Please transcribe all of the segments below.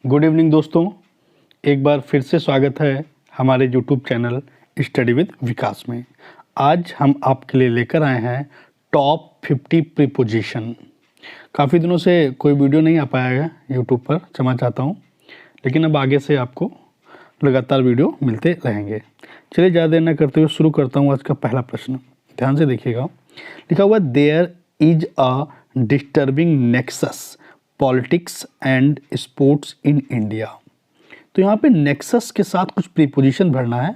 Good evening दोस्तों, एक बार फिर से स्वागत है हमारे यूट्यूब चैनल स्टडी विद विकास में। आज हम आपके लिए लेकर आए हैं टॉप 50 प्रीपोजिशन। काफ़ी दिनों से कोई वीडियो नहीं आ पाया है यूट्यूब पर, क्षमा चाहता हूँ, लेकिन अब आगे से आपको लगातार वीडियो मिलते रहेंगे। चलिए ज़्यादा देर न करते हुए शुरू करता हूँ आज का पहला प्रश्न। ध्यान से देखिएगा, लिखा हुआ there is a disturbing nexus politics and sports in India. तो यहाँ पे नेक्सस के साथ कुछ प्रीपोजिशन भरना है।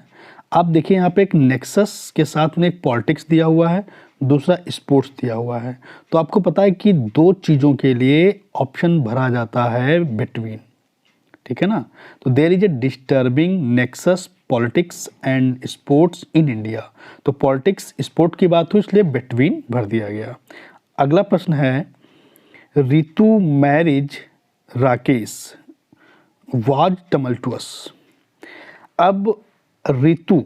आप देखिए यहाँ पे एक नेक्सस के साथ में एक पॉलिटिक्स दिया हुआ है, दूसरा स्पोर्ट्स दिया हुआ है। तो आपको पता है कि दो चीज़ों के लिए ऑप्शन भरा जाता है बिटवीन, ठीक है ना। तो there is a disturbing nexus politics and sports in India. तो पॉलिटिक्स स्पोर्ट की बात हुई इसलिए बिटवीन भर दिया गया। अगला प्रश्न है रितु मैरिज राकेश वाज टमल्टुअस। अब रितु,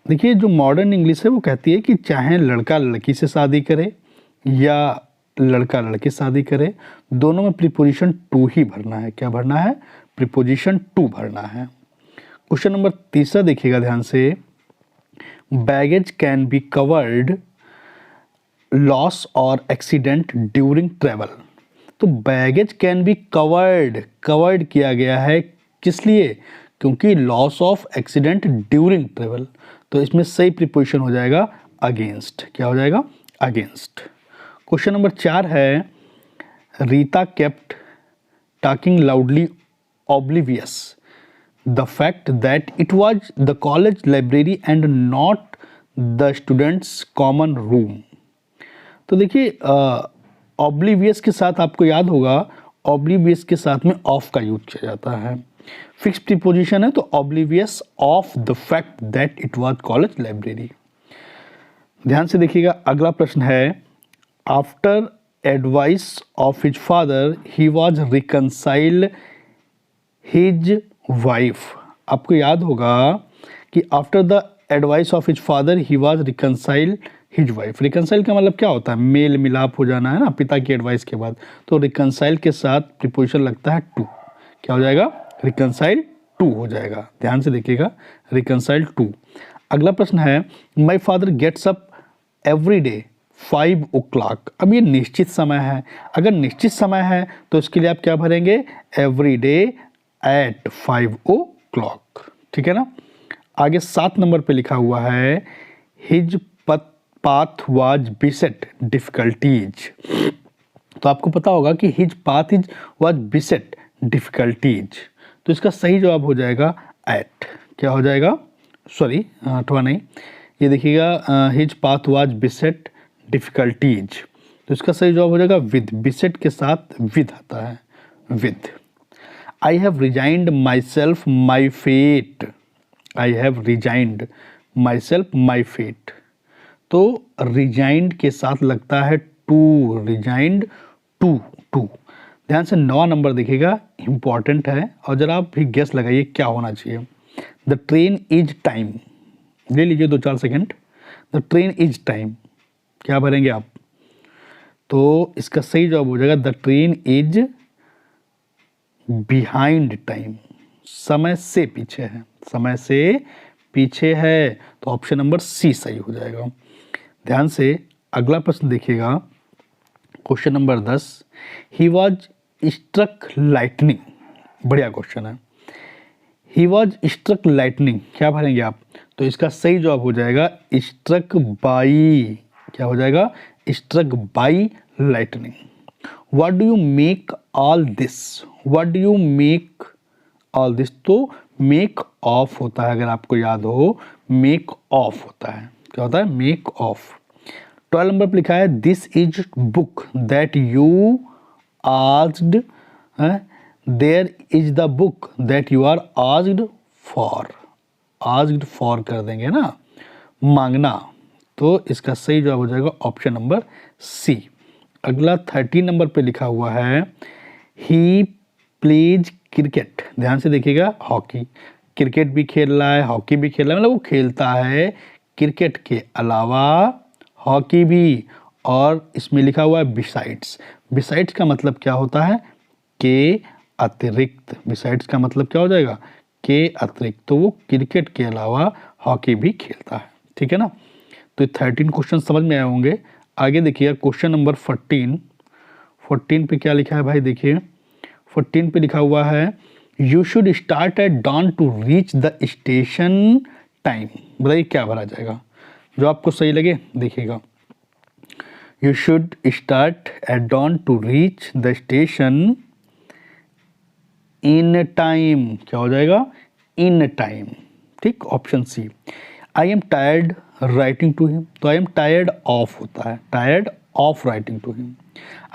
देखिए जो मॉडर्न इंग्लिश है वो कहती है कि चाहे लड़का लड़की से शादी करे या लड़का लड़की शादी करे, दोनों में प्रीपोजिशन टू ही भरना है। क्या भरना है? प्रीपोजिशन टू भरना है। क्वेश्चन नंबर तीसरा देखिएगा ध्यान से, baggage can be covered loss और एक्सीडेंट ड्यूरिंग ट्रेवल। तो बैगेज कैन बी कवर्ड किया गया है, किस लिए? क्योंकि loss of accident during travel. तो इसमें सही प्रीपोजिशन हो जाएगा अगेंस्ट। क्या हो जाएगा? अगेंस्ट। क्वेश्चन नंबर 4 है Rita kept talking loudly oblivious the fact that it was the college library and not the students common room. तो देखिए ऑब्लिवियस के साथ आपको याद होगा, ऑब्लिवियस के साथ में ऑफ का यूज किया जाता है। फिक्स प्रीपोजिशन है तो oblivious of the fact that it was college library. ध्यान से देखिएगा, अगला प्रश्न है after advice of his father he was reconcile his wife. आपको याद होगा कि after the advice of his father he was reconcile his wife. Reconcile का मतलब क्या होता है? मेल मिलाप हो जाना है ना, पिता की एडवाइस के बाद। तो रिकंसाइल के साथ प्रीपोजिशन लगता है टू। क्या हो जाएगा? रिकंसाइल टू हो जाएगा। ध्यान से देखिएगा, रिकंसाइल टू। अगला प्रश्न है my father gets up every day 5 o'clock। अब ये निश्चित समय है। अगर निश्चित समय है तो इसके लिए आप क्या भरेंगे? Every day at 5 o'clock। ठीक है ना। आगे 7 नंबर पे लिखा हुआ है हिज पाथ वाज बिसेट डिफिकल्टीज। तो आपको पता होगा कि his path is was बिसेट difficulties. तो इसका सही जवाब हो जाएगा एट। क्या हो जाएगा? सॉरी, 8वां नहीं, ये देखिएगा हिज पाथ वाज बिसेट डिफिकल्टीज। तो इसका सही जवाब हो जाएगा विद। बिसेट के साथ विद आता है, with. I have resigned myself my fate. I have resigned myself my fate. तो रिजाइंड के साथ लगता है टू, रिजाइंड टू। ध्यान से 9वां नंबर देखिएगा, इंपॉर्टेंट है और जरा आप भी गेस लगाइए क्या होना चाहिए। The train is time. ले लीजिए 2-4 second. The train is time, क्या भरेंगे आप? तो इसका सही जवाब हो जाएगा the train is behind time. समय से पीछे है, समय से पीछे है। तो ऑप्शन नंबर सी सही हो जाएगा। ध्यान से अगला प्रश्न देखिएगा, question number 10 he was struck lightning. बढ़िया क्वेश्चन है। ही वॉज स्ट्रक लाइटनिंग, क्या भरेंगे आप? तो इसका सही जवाब हो जाएगा स्ट्रक बाई। क्या हो जाएगा? Struck by lightning. What do you make all this? What do you make all this? तो मेक ऑफ होता है, अगर आपको याद हो, मेक ऑफ होता है। क्या होता है? Make of. 12 नंबर पर लिखा है this is book that you asked. There is the book that you are asked for. Asked for कर देंगे ना, मांगना। तो इसका सही जवाब हो जाएगा ऑप्शन नंबर सी। अगला 13 नंबर पे लिखा हुआ है ही प्लेज क्रिकेट। ध्यान से देखिएगा, हॉकी। क्रिकेट भी खेल रहा है, हॉकी भी खेल रहा है, मतलब वो खेलता है क्रिकेट के अलावा हॉकी भी। और इसमें लिखा हुआ है बिसाइड्स। बिसाइड्स का मतलब क्या होता है? के अतिरिक्त, बिसाइड्स का मतलब क्या हो जाएगा, के अतिरिक्त, तो वो क्रिकेट के अलावा हॉकी भी खेलता है, ठीक है ना। तो 13 क्वेश्चन समझ में आए होंगे। आगे देखिए क्वेश्चन नंबर 14 पे क्या लिखा है भाई, देखिए 14 पे लिखा हुआ है you should start at dawn to reach the station time. बताइए क्या भरा जाएगा, जो आपको सही लगे देखिएगा। You should start at dawn to reach the station in time, क्या हो जाएगा, इन टाइम, ठीक। Option C. I am tired writing to him, तो आई एम टायर्ड ऑफ होता है, tired of writing to him.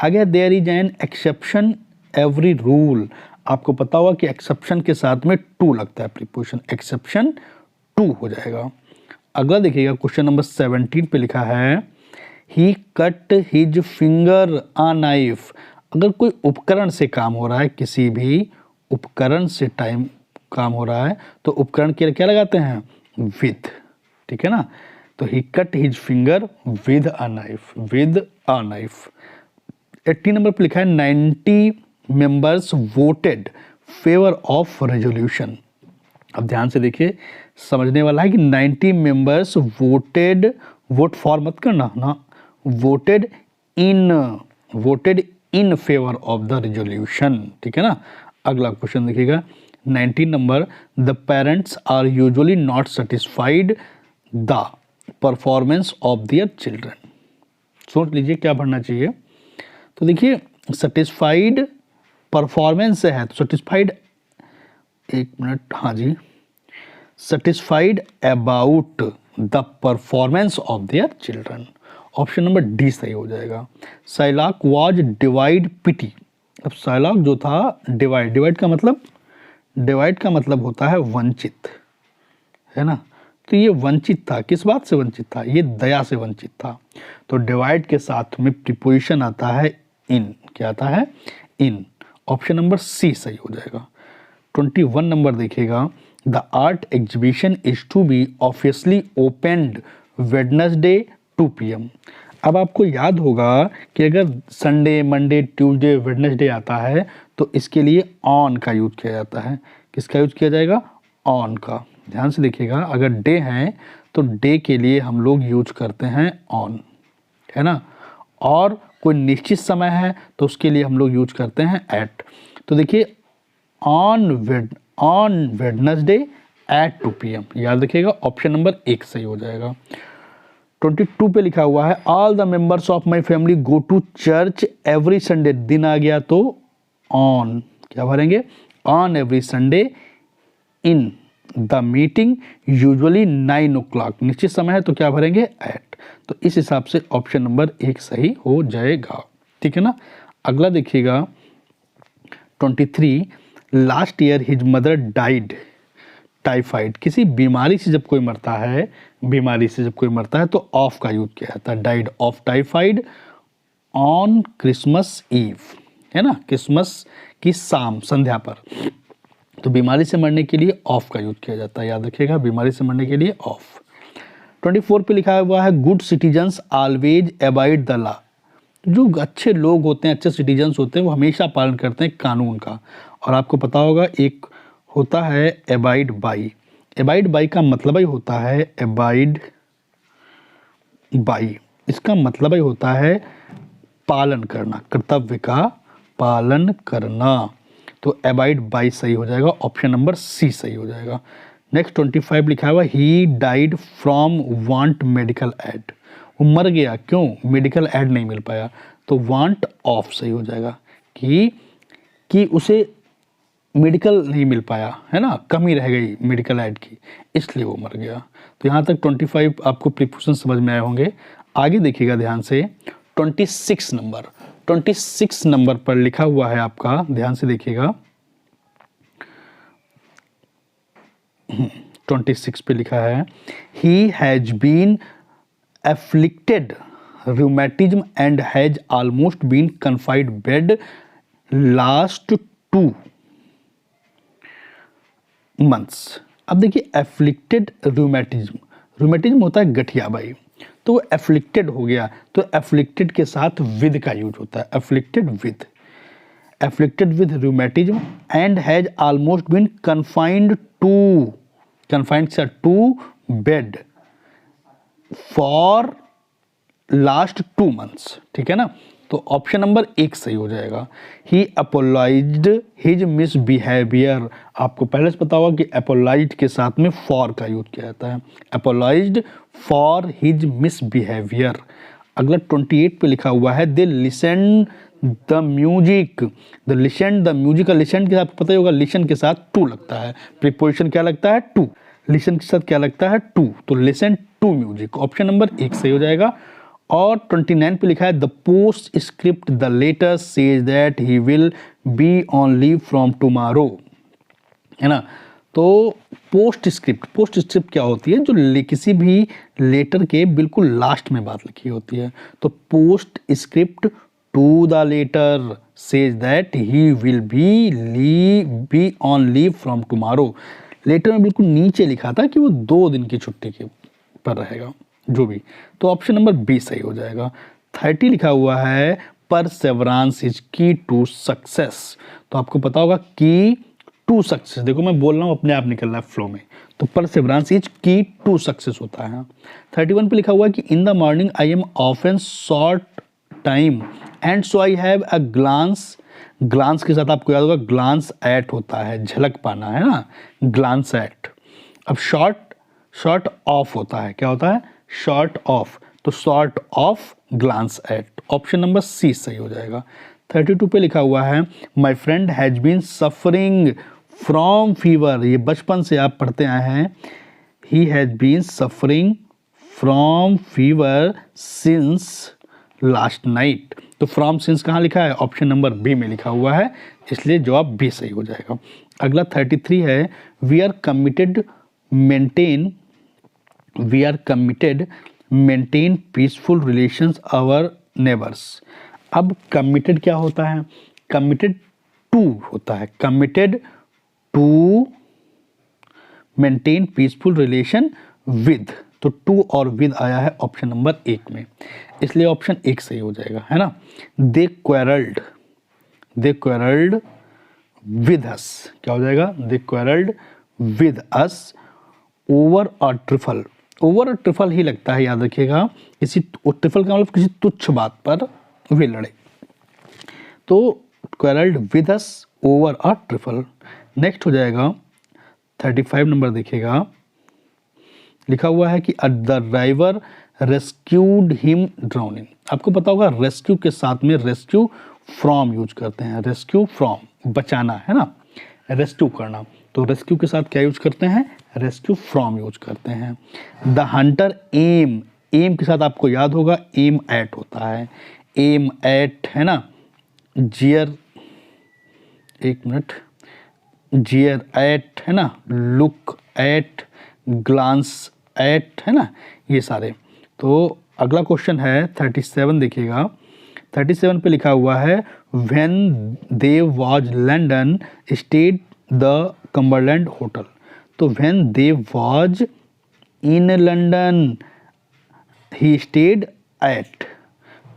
आगे there is an exception every rule, आपको पता होगा कि एक्सेप्शन के साथ में टू लगता है, प्रीपोजिशन एक्सेप्शन टू हो जाएगा। अगला देखिएगा क्वेश्चन नंबर 17 पे लिखा है ही कट हिज फिंगर आ नाइफ। अगर कोई उपकरण से काम हो रहा है, किसी भी उपकरण से काम हो रहा है, तो उपकरण के लिए क्या लगाते हैं, विद, ठीक है ना। तो he cut his finger with a knife, with a knife. 80 number पर लिखा है 90 members voted favour of resolution. अब ध्यान से देखिए, समझने वाला है कि 90 मेंबर्स वोटेड, वोट फॉर मत करना ना, voted in favour of the resolution, ठीक है ना। अगला क्वेश्चन देखिएगा 19 नंबर, the parents are usually not satisfied the performance of their children. सोच लीजिए क्या भरना चाहिए। तो देखिए सेटिस्फाइड परफॉर्मेंस से है, तो सेटिस्फाइड, एक मिनट, हाँ जी, satisfied about the performance of their children. Option number D सही हो जाएगा। Shylock was divide pity. अब साइलाक जो था डिवाइड का मतलब होता है वंचित, है ना। तो ये वंचित था, किस बात से वंचित था, ये दया से वंचित था। तो डिवाइड के साथ में प्रीपोजिशन आता है इन, क्या आता है, इन। ऑप्शन नंबर सी सही हो जाएगा। 21 नंबर देखिएगा, the art exhibition is to be officially opened Wednesday 2 PM। अब आपको याद होगा कि अगर संडे, मंडे, ट्यूसडे, वेडनेसडे आता है तो इसके लिए ऑन का यूज किया जाता है। किसका यूज किया जाएगा, ऑन का। ध्यान से देखिएगा, अगर डे है तो डे के लिए हम लोग यूज करते हैं ऑन, है ना। और कोई निश्चित समय है तो उसके लिए हम लोग यूज करते हैं एट। तो देखिए ऑन वेडनेसडे एट 2 PM, याद रखिएगा। ऑप्शन नंबर 1 सही हो जाएगा। 22 पे लिखा हुआ है all the members of my family go to church every Sunday. दिन आ गया तो ऑन, क्या भरेंगे, on every Sunday in the meeting usually 9 o'clock। निश्चित समय है तो क्या भरेंगे, एट। तो इस हिसाब से ऑप्शन नंबर 1 सही हो जाएगा, ठीक है ना। अगला देखिएगा 23, last year his mother died typhoid. किसी बीमारी से जब कोई मरता है तो ऑफ का यूज किया जाता है, died of typhoid on Christmas Eve, है ना, क्रिसमस की शाम, संध्या पर। तो बीमारी से मरने के लिए ऑफ का यूज किया जाता है, याद रखिएगा, बीमारी से मरने के लिए ऑफ। 24 पे लिखा हुआ है good citizens always abide the law. जो अच्छे लोग होते हैं, अच्छे सिटीजन्स होते हैं, वो हमेशा पालन करते हैं कानून का। और आपको पता होगा एक होता है अबाइड बाई। अबाइड बाई का मतलब ही होता है अबाइड बाई, इसका मतलब ही होता है पालन करना, कर्तव्य का पालन करना। तो अबाइड बाई सही हो जाएगा, ऑप्शन नंबर सी सही हो जाएगा। नेक्स्ट 25 लिखा हुआ he died from want medical aid. वो मर गया क्यों, मेडिकल एड नहीं मिल पाया, तो वांट ऑफ सही हो जाएगा कि उसे मेडिकल नहीं मिल पाया, है ना, कमी रह गई मेडिकल एड की, इसलिए वो मर गया। तो यहाँ तक 25 आपको प्रीपोजिशन समझ में आए होंगे। आगे देखिएगा ध्यान से 26 नंबर पर लिखा हुआ है आपका, ध्यान से देखिएगा। 26 पे लिखा है he has been afflicted rheumatism and has almost been confined bed last 2 months। अब देखिए एफ्लिक्टेड रूमेटिज्म होता है गठिया भाई, तो वो एफ्लिक्टेड हो गया, तो एफ्लिक्टेड के साथ विद का यूज होता है, afflicted with. afflicted with rheumatism and has almost been confined to bed for last 2 months। ठीक है ना, तो ऑप्शन नंबर 1 सही हो जाएगा। ही अपोलाइज्ड हिज मिसबिहेवियर। आपको पहले से पता होगा कि अपोलाइज्ड के साथ में फॉर का यूज किया जाता है। अपोलाइज्ड फॉर हिज मिसबिहेवियर। अगला 28 पे लिखा हुआ है they listen the music. The listen the music का लिसन के साथ पता ही होगा, लिसन के साथ टू लगता है, प्रीपोजिशन क्या लगता है टू, लिसन के साथ क्या लगता है टू, तो listen to music. Option number 1 सही हो जाएगा। और 29 पे लिखा है the post script the letter says that he will be on leave from tomorrow, है ना। तो पोस्ट स्क्रिप्ट क्या होती है, जो किसी भी लेटर के बिल्कुल लास्ट में बात लिखी होती है। तो post script to the letter says that he will be on leave from tomorrow. Letter में बिल्कुल नीचे लिखा था कि वो 2 दिन की छुट्टी के पर रहेगा, जो भी। तो ऑप्शन नंबर बी सही हो जाएगा। 30 लिखा हुआ है Perseverance is key to success. तो आपको पता होगा की टू सक्सेस, देखो मैं बोल रहा हूँ अपने आप निकल रहा है फ्लो में, तो perseverance is key to success होता है। 31 पे लिखा हुआ है कि in the morning I am often short time and so I have a glance. Glance के साथ आपको याद होगा ग्लांस एट होता है, झलक पाना, है ना, ग्लांस एट। अब शॉर्ट ऑफ होता है, क्या होता है, शॉर्ट ऑफ, तो short of glance at. Option number C सही हो जाएगा। 32 पे लिखा हुआ है my friend has been suffering from fever. ये बचपन से आप पढ़ते आए हैं, he has been suffering from fever since last night. तो फ्रॉम सिंस कहाँ लिखा है, ऑप्शन नंबर बी में लिखा हुआ है, इसलिए जवाब बी सही हो जाएगा। अगला 33 है we are committed maintain peaceful relations our neighbours. अब कमिटेड क्या होता है, कमिटेड टू होता है, committed to maintain peaceful relation with, तो टू और विद आया है ऑप्शन नंबर 1 में, इसलिए ऑप्शन 1 सही हो जाएगा, है ना। दे क्वेरल्ड विद अस, क्या हो जाएगा, they quarrelled with us over a trifle. Over a trifle ही लगता है, याद रखिएगा, इसी ट्रिफल का मतलब किसी तुच्छ बात पर वे लड़े। तो quarrelled with us over a trifle. Next हो जाएगा 35 नंबर, देखिएगा लिखा हुआ है कि the driver rescued him drowning. आपको पता होगा रेस्क्यू के साथ में रेस्क्यू फ्रॉम यूज करते हैं, रेस्क्यू फ्रॉम बचाना, है ना, रेस्क्यू करना, तो रेस्क्यू के साथ क्या यूज करते हैं, रेस्क्यू फ्रॉम यूज करते हैं। द हंटर एम के साथ आपको याद होगा एम एट होता है, एम एट, है ना, जियर, एक मिनट, जियर एट, है ना, लुक एट, ग्लांस एट, है ना, ये सारे। तो अगला क्वेश्चन है 37, देखिएगा 37 पे लिखा हुआ है when they was London stayed the Cumberland hotel. तो when they was in London ही स्टेड एट,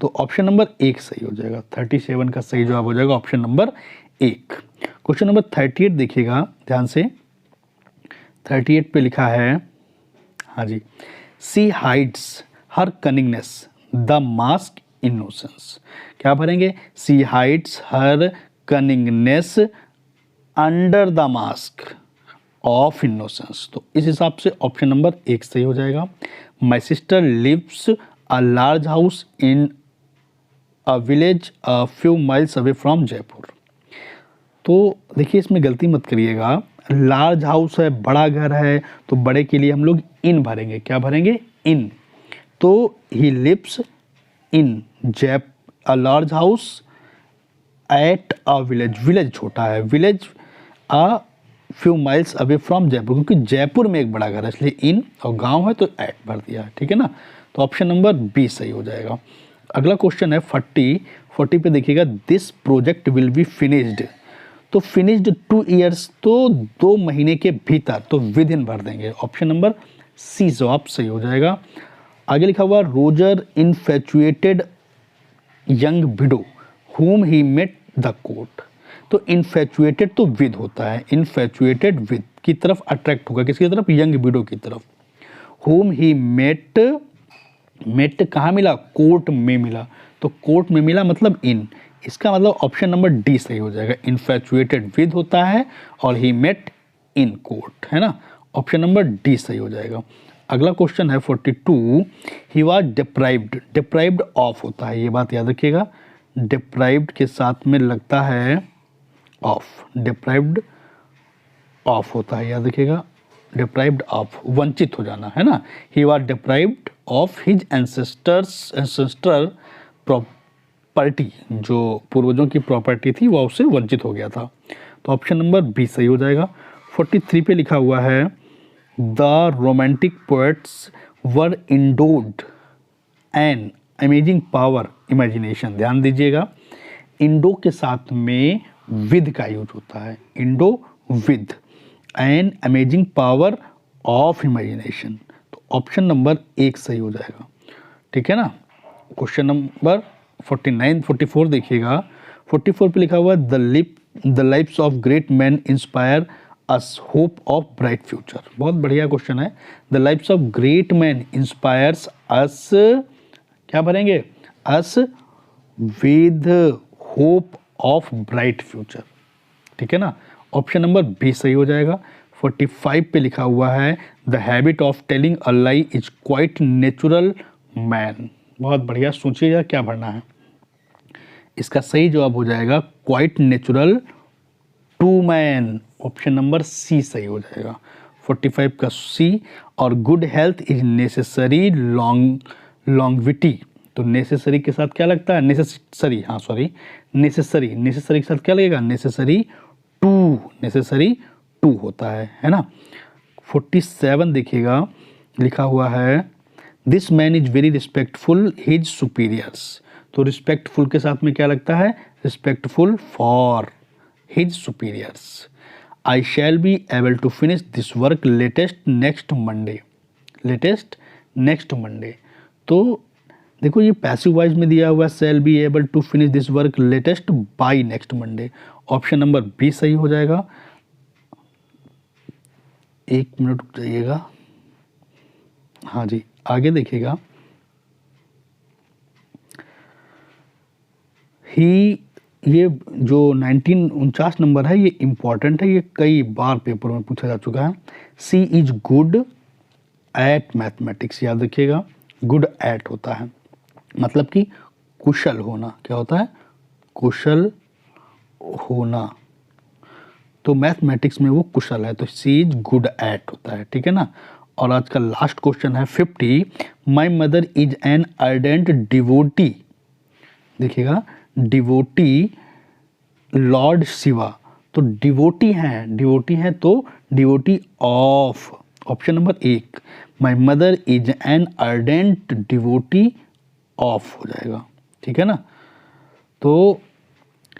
तो ऑप्शन नंबर 1 सही हो जाएगा। 37 का सही जवाब हो जाएगा ऑप्शन नंबर 1। क्वेश्चन नंबर 38 देखिएगा ध्यान से, 38 पे लिखा है, हाँ जी, she hides her cunningness the mask innocence. क्या भरेंगे, she hides her cunningness under the mask of innocence. तो इस हिसाब से ऑप्शन नंबर 1 सही हो जाएगा। My sister lives a large house in a village a few miles away from Jaipur. तो देखिए इसमें गलती मत करिएगा, लार्ज हाउस है, बड़ा घर है, तो बड़े के लिए हम लोग इन भरेंगे, क्या भरेंगे, इन। तो he lives in a large house at a village, village छोटा है, village a few miles away from Jaipur, क्योंकि जयपुर में एक बड़ा घर है इसलिए इन, और गांव है तो एट भर दिया है, ठीक है ना। तो ऑप्शन नंबर बी सही हो जाएगा। अगला क्वेश्चन है 40 पे देखिएगा this project will be finished. तो फिनिश्ड 2 ईयर्स, तो 2 महीने के भीतर, तो विद इन भर देंगे, ऑप्शन नंबर सी जवाब सही हो जाएगा। आगे लिखा हुआ Roger infatuated young widow whom he met the court। तो इन्फैचुएटेड तो विद होता है, इन्फैचुएटेड विद की तरफ अट्रैक्ट होगा, किसकी तरफ, यंग विडो की तरफ। होम ही मेट, मेट कहाँ मिला, कोर्ट में मिला, तो कोर्ट में मिला मतलब इन, इसका मतलब ऑप्शन नंबर डी सही हो जाएगा। इन्फैचुएटेड विद होता है और ही मेट इन कोर्ट, है ना, ऑप्शन नंबर डी सही हो जाएगा। अगला क्वेश्चन है 42, he was deprived, deprived of होता है, ये बात याद रखिएगा, डिप्राइव्ड के साथ में लगता है ऑफ, डिप्राइव्ड ऑफ होता है, याद रखिएगा, डिप्राइव्ड ऑफ, वंचित हो जाना, है ना। He was deprived of his ancestor property, जो पूर्वजों की प्रॉपर्टी थी वह उससे वंचित हो गया था, तो ऑप्शन नंबर बी सही हो जाएगा। 43 पे लिखा हुआ है the romantic poets were endowed an amazing power imagination, ध्यान दीजिएगा, इंडो के साथ में विद का यूज होता है, Indo with N amazing power of imagination, तो ऑप्शन नंबर एक सही हो जाएगा, ठीक है ना। क्वेश्चन नंबर 44 देखिएगा, 44 पे लिखा हुआ है the lifes of great man inspire us hope of bright future, बहुत बढ़िया क्वेश्चन है। The lifes of great man inspires us, क्या भरेंगे, us with hope of bright future, ठीक है ना, ऑप्शन नंबर बी सही हो जाएगा। 45 पे लिखा हुआ है the habit of telling a lie is quite natural man, बहुत बढ़िया, सोचिएगा क्या भरना है, इसका सही जवाब हो जाएगा quite natural to man, option number C सही हो जाएगा, 45 का सी। और good health is necessary longevity, तो नेसेसरी के साथ क्या लगता है, नेसेसरी, हाँ सॉरी, नेसेसरी, नेसेसरी के साथ क्या लगेगा, नेसेसरी टू होता है ना। 47 देखिएगा, लिखा हुआ है this man is very respectful his superiors, तो रिस्पेक्टफुल के साथ में क्या लगता है, respectful for his superiors. I shall be able to finish this work latest next Monday, तो देखो ये पैसिव वॉइस में दिया हुआ है, shall be able to finish this work latest by next Monday, option number B सही हो जाएगा। एक मिनट रुक जाइएगा, हाँ जी, आगे देखिएगा, ही, ये जो 1949 नंबर है ये इम्पॉर्टेंट है, ये कई बार पेपर में पूछा जा चुका है। सी इज गुड एट मैथमेटिक्स, याद रखिएगा, गुड एट होता है मतलब कि कुशल होना, क्या होता है, कुशल होना, तो मैथमेटिक्स में वो कुशल है, तो सी इज गुड एट होता है, ठीक है ना। और आज का लास्ट क्वेश्चन है 50, my mother is an ardent devotee, देखिएगा, डिवोटी लॉर्ड शिवा, तो डिवोटी है तो डिवोटी ऑफ, ऑप्शन नंबर एक, my mother is an ardent devotee of हो जाएगा, ठीक है ना, तो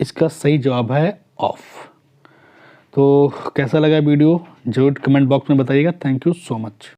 इसका सही जवाब है ऑफ। तो कैसा लगा वीडियो जरूर कमेंट बॉक्स में बताइएगा। Thank you so much.